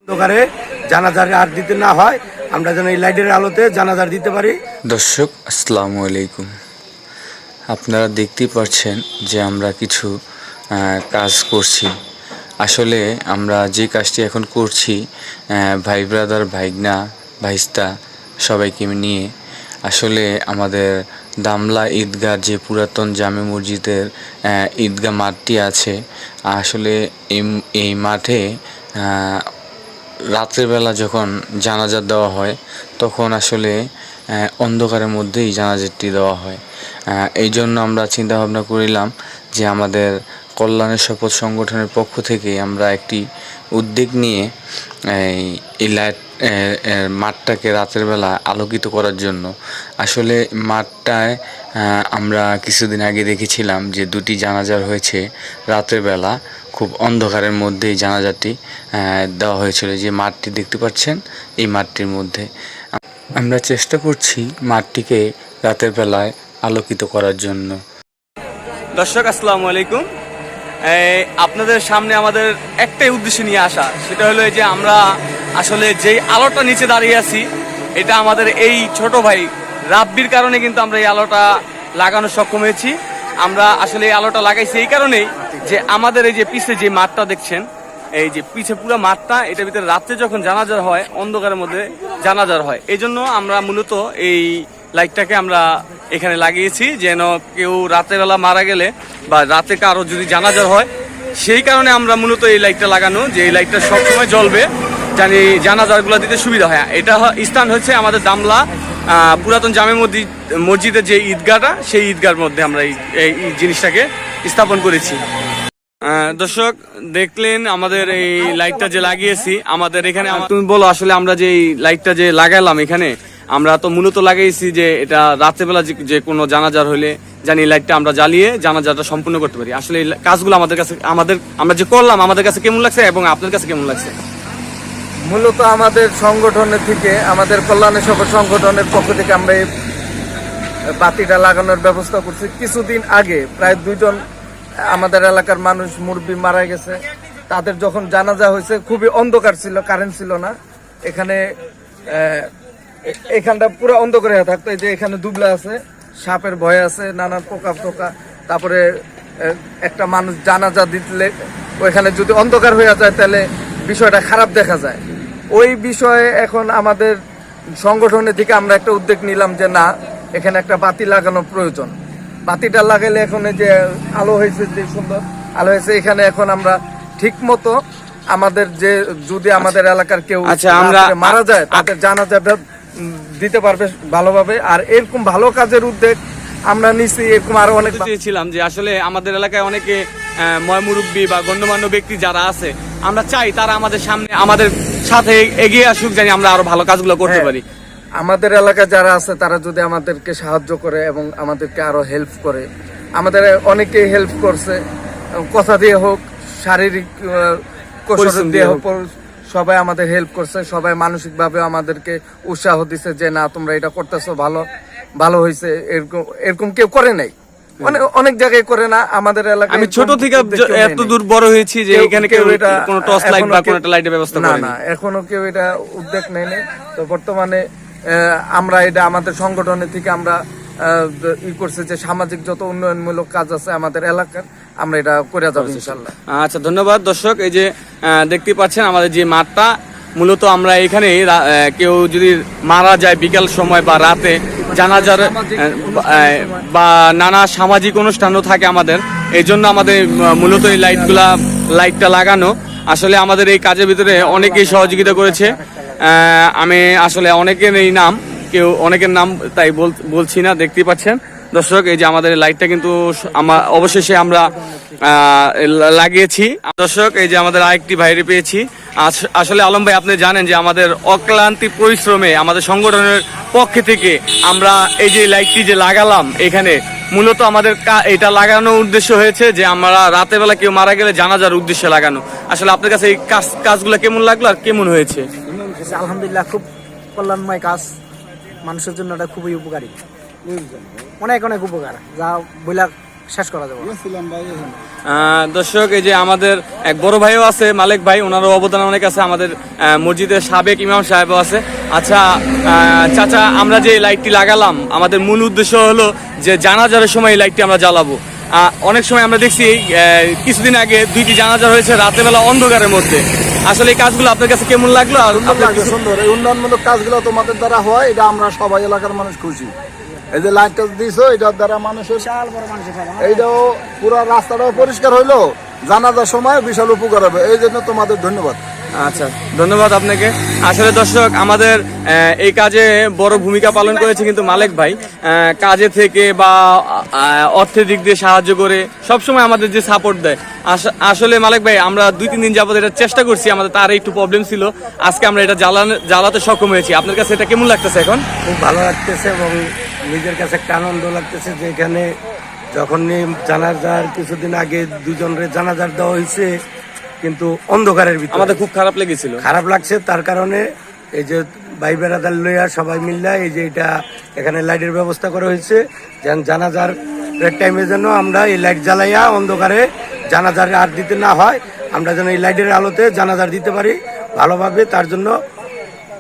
অন্ধকারে জানাজার আর দিতে না হয়, আমরা যেন এই লাইটের আলোতে জানাজার দিতে পারি। দর্শক আসসালামু আলাইকুম। আপনারা দেখতেই পাচ্ছেন যে আমরা কিছু কাজ করছি। আসলে আমরা যে কাজটি এখন করছি ভাই ব্রাদার, ভাইগনা, ভাইস্তা সবাইকে নিয়ে আসলে আমাদের দামলা ঈদগাহ যে পুরাতন জামে মসজিদের ঈদগাহ মাঠটি আছে, আসলে এই মাঠে রাত্রেবেলা যখন জানাজা দেওয়া হয় তখন আসলে অন্ধকারের মধ্যেই জানাজাটি দেওয়া হয়। এই জন্য আমরা চিন্তা ভাবনা করিলাম যে আমাদের কল্যাণের শপথ সংগঠনের পক্ষ থেকে আমরা একটি উদ্যোগ নিয়ে এই লাইট মাঠটাকে রাতের বেলা আলোকিত করার জন্য। আসলে মাঠটায় আমরা কিছুদিন আগে দেখেছিলাম যে দুটি জানাজা হয়েছে রাতের বেলা, খুব অন্ধকারের মধ্যেই জানাজাটি দেওয়া হয়েছিল। যে মাঠটি দেখতে পাচ্ছেন, এই মাঠটির মধ্যে আমরা চেষ্টা করছি মাঠটিকে রাতের বেলায় আলোকিত করার জন্য। দর্শক আসসালামু আলাইকুম। আপনাদের সামনে আমাদের একটাই উদ্দেশ্য নিয়ে আসা, সেটা হলো যে আমরা আসলে যেই আলোটা নিচে দাঁড়িয়ে আছি, এটা আমাদের এই ছোট ভাই রাব্বির কারণে কিন্তু আমরা এই আলোটা লাগানো সক্ষম হয়েছি। আমরা আসলে এই আলোটা লাগাইছি এই কারণেই যে আমাদের এই যে পিছে যে মাঠটা দেখছেন, এই যে পিছে পুরো মাঠটা, এটার ভিতরে রাত্রে যখন জানাজার হয়, অন্ধকারের মধ্যে জানাজার হয়, এই জন্য আমরা মূলত এই লাইটটাকে আমরা এখানে লাগিয়েছি, যেন কেউ রাত্রেবেলা মারা গেলে বা রাতে কারো যদি জানাজার হয়, সেই কারণে আমরা মূলত এই লাইটটা লাগানো, যে এই লাইটটা সবসময় জ্বলবে, জানি জানাজারগুলো দিতে সুবিধা হয়। এটা স্থান হচ্ছে আমাদের দামলা পুরাতন জামে মসজিদের যে ঈদগাহটা, সেই ঈদগাহর মধ্যে আমরা এই জিনিসটাকে স্থাপন করেছি। দর্শক দেখলেন আমাদের এই লাইটটা যে লাগিয়েছি আমাদের এখানে। তুমি বলো আসলে আমরা যে এই লাইটটা যে লাগালাম এখানে, আমরা তো মূলত লাগাইছি যে এটা রাত্রেবেলা যে কোনো জানাজার হলে জানি লাইটটা আমরা জ্বালিয়ে জানাজাটা সম্পূর্ণ করতে পারি। আসলে এই কাজগুলো আমাদের কাছে আমরা যে করলাম আমাদের কাছে কেমন লাগছে এবং আপনার কাছে কেমন লাগছে? মূলত আমাদের সংগঠনের থেকে, আমাদের কল্যাণের শপথ সংগঠনের পক্ষ থেকে আমরা এই বাতিটা লাগানোর ব্যবস্থা করছি। কিছুদিন আগে প্রায় 2 জন আমাদের এলাকার মানুষ মুরব্বি মারা গেছে। তাদের যখন জানাজা হয়েছে খুবই অন্ধকার ছিল, কারেন্ট ছিল না। এখানটা পুরো অন্ধকার হয়ে থাকতো। এই যে এখানে দুবলা আছে, সাপের ভয় আছে, নানান পোকা টোকা। তারপরে একটা মানুষ জানাজা দিলে ওইখানে যদি অন্ধকার হয়ে যায় তাহলে বিষয়টা খারাপ দেখা যায়। ওই বিষয়ে এখন আমাদের সংগঠনের থেকে আমরা একটা উদ্যোগ নিলাম যে না, এখানে একটা বাতি লাগানো প্রয়োজন। বাতিটা লাগাইলে এখন যে আলো হয়েছে, যে সুন্দর আলো হয়েছে, এখানে এখন আমরা ঠিক মতো আমাদের যে যদি আমাদের এলাকার কেউ আমরা মারা যায় তাদের জানাজাটা দিতে পারবে ভালোভাবে। আর এরকম ভালো কাজের উদ্যোগ আমরা নিছি, এরকম আরো অনেক চেয়েছিলাম যে আসলে আমাদের এলাকায় অনেকে ময়মুরব্বী বা গণ্যমান্য ব্যক্তি যারা আছে, আমরা চাই তারা আমাদের সামনে আমাদের সাথে এগিয়ে আসুক, জানি আমরা আরো ভালো কাজগুলো করতে পারি। আমাদের এলাকায় যারা আছে তারা যদি আমাদেরকে সাহায্য করে এবং আমাদেরকে আরো হেল্প করে, আমাদের অনেকেই হেল্প করছে, কথা দিয়ে হোক, শারীরিক কৌশল দিয়ে হোক, সবাই আমাদের হেল্প করছে। সবাই মানসিকভাবে আমাদেরকে উৎসাহ দিচ্ছে যে না, তোমরা এটা করতেছো, ভালো হয়েছে। এরকম কেউ করে নাই, অনেক জায়গায় করে না। আমাদের এলাকায় আমি ছোট থেকে এত দূর বড় হয়েছি যে এখানে কেউ এটা কোনো টর্চ লাইট বা কোনো একটা লাইটের ব্যবস্থা করে না, এখনো কেউ এটা উদ্যোগ নেয়নি। তো বর্তমানে আমরা এটা আমাদের সংগঠনের থেকে আমরা করছে যে সামাজিক যত উন্নয়নমূলক কাজ আছে আমাদের এলাকার, আমরা এটা করে যাবো ইনশাল্লাহ। আচ্ছা, ধন্যবাদ। দর্শক এই যে দেখতে পাচ্ছেন আমাদের যে মাঠটা, মূলত আমরা এখানে কেউ যদি মারা যায় বিকাল সময় বা রাতে জানাজার বা নানা সামাজিক অনুষ্ঠানও থাকে আমাদের, এই জন্য আমাদের মূলত এই লাইটটা লাগানো। আসলে আমাদের এই কাজের ভিতরে অনেকেই সহযোগিতা করেছে। আমি আসলে অনেকের নাম তাই বলছি না, দেখতেই পাচ্ছেন দর্শক। এই যে আমাদের লাইটটা কিন্তু অবশেষে আমরা লাগিয়েছি। দর্শক এই যে আমাদের আরেকটি ভাইরে পেয়েছি। আসলে আলম ভাই, আপনি জানেন যে আমাদের অক্লান্তি পরিশ্রমে আমাদের সংগঠনের পক্ষে থেকে আমরা এই যে লাইটটি যে লাগালাম এখানে, মূলত আমাদের এটা লাগানোর উদ্দেশ্য হয়েছে যে আমরা রাতের বেলা কেউ মারা গেলে জানাজার উদ্দেশ্যে লাগানো। আসলে আপনার কাছে এই কাজগুলো কেমন লাগলো আর কেমন হয়েছে? আলহামদুলিল্লাহ, খুব কল্যাণময় কাজ, মানুষের জন্য এটা খুবই উপকারী, অনেক অনেক উপকার, যা বইলা শেষ করা যাবে। দর্শক, এই যে আমাদের এক বড় ভাইও আছে, মালিক ভাই, ওনারও অবদান অনেক আছে। আমাদের মসজিদের সাবেক ইমাম সাহেবও আছে। আচ্ছা চাচা, আমরা যে এই লাইটটি লাগালাম, আমাদের মূল উদ্দেশ্য হলো যে জানাজার সময় এই লাইটটি আমরা জ্বালাবো। অনেক সময় আমরা দেখছি কিছুদিন আগে 2টি জানাজা হয়েছে রাতের বেলা অন্ধকারের মধ্যে। আসলে এই কাজগুলো আপনার কাছে কেমন লাগলো? আর সুন্দর, এই উন্নয়নমূলক কাজগুলো তোমাদের দ্বারা হয়, এটা আমরা সবাই এলাকার মানুষ খুশি। এই যে লাইটটা দিছো, এটার দ্বারা মানুষের এইটাও পুরো রাস্তাটাও পরিষ্কার হইলো, জানাজার সময় বিশাল উপকার হবে। এই জন্য তোমাদের ধন্যবাদ। আচ্ছা, ধন্যবাদ আপনাকে। আসলে দর্শক, আমাদের এই কাজে বড় ভূমিকা পালন করেছে কিন্তু মালিক ভাই। কাজে থেকে বা অর্থের দিক দিয়ে সাহায্য করে সবসময় আমাদের যে সাপোর্ট দেয়। আসলে মালিক ভাই, আমরা 2-3 দিন যাবত এটা চেষ্টা করছি, আমাদের তার একটু প্রবলেম ছিল। আজকে আমরা এটা জ্বালাতে সক্ষম হয়েছি। আপনার কাছে এটা কেমন লাগতেছে এখন? খুব ভালো লাগতেছে এবং নিজের কাছে একটা আনন্দ লাগতেছে যে এখানে যখন জানাজার কিছুদিন আগে 2জনের জানাজার দেওয়া হয়েছে, কিন্তু অন্ধকারের ভিতরে আমাদের খুব খারাপ লেগেছিল। খারাপ লাগছে। তার কারণে এই যে ভাই বেড়াদার লইয়া সবাই মিল্লা এই যে এটা এখানে লাইটের ব্যবস্থা করা হয়েছে, যেন জানাজার টাইমে যেন আমরা এই লাইট জ্বালাইয়া অন্ধকারে জানাজার আর দিতে না হয়, আমরা যেন এই লাইটের আলোতে জানাজার দিতে পারি ভালোভাবে। তার জন্য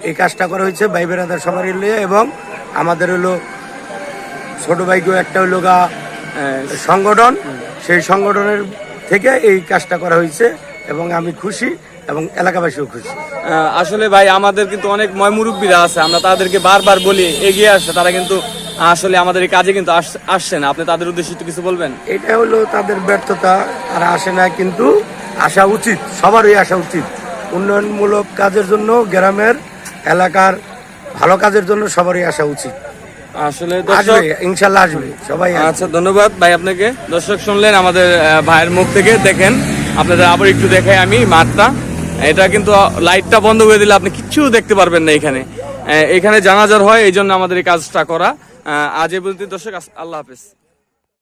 এই কাজটা করা হয়েছে ভাই বেড়াদার সবারই লইয়া। এবং আমাদের হলো ছোট ভাইকেও একটা হলো সংগঠন, সেই সংগঠনের থেকে এই কাজটা করা হয়েছে এবং আমি খুশি এবং এলাকাবাসীও খুশি। আসলে ভাই, আমাদের কিন্তু অনেক ময়মুরব্বীরা আছে, আমরা তাদেরকে বারবার বলি এগিয়ে আসছে, তারা কিন্তু আসলে আমাদের এই কাজে কিন্তু আসছে না। আপনি তাদের উদ্দেশ্যে একটু কিছু বলবেন? এটা হলো তাদের ব্যর্থতা, তারা আসে না, কিন্তু আসা উচিত, সবারই আসা উচিত। উন্নয়নমূলক কাজের জন্য, গ্রামের এলাকার ভালো কাজের জন্য সবারই আসা উচিত। আসলে আসবে, ইনশাল্লাহ আসবে সবাই। আচ্ছা, ধন্যবাদ ভাই আপনাকে। দর্শক, শুনলেন আমাদের ভাইয়ের মুখ থেকে। দেখেন, আপনাদের আবার একটু দেখাই আমি মাঠটা। এটা কিন্তু লাইটটা বন্ধ করে দিলে আপনি কিচ্ছু দেখতে পারবেন না। এখানে জানাজার হয়, এই জন্য আমাদের এই কাজটা করা। আজ এই পর্যন্ত দর্শক, আল্লাহ হাফেজ।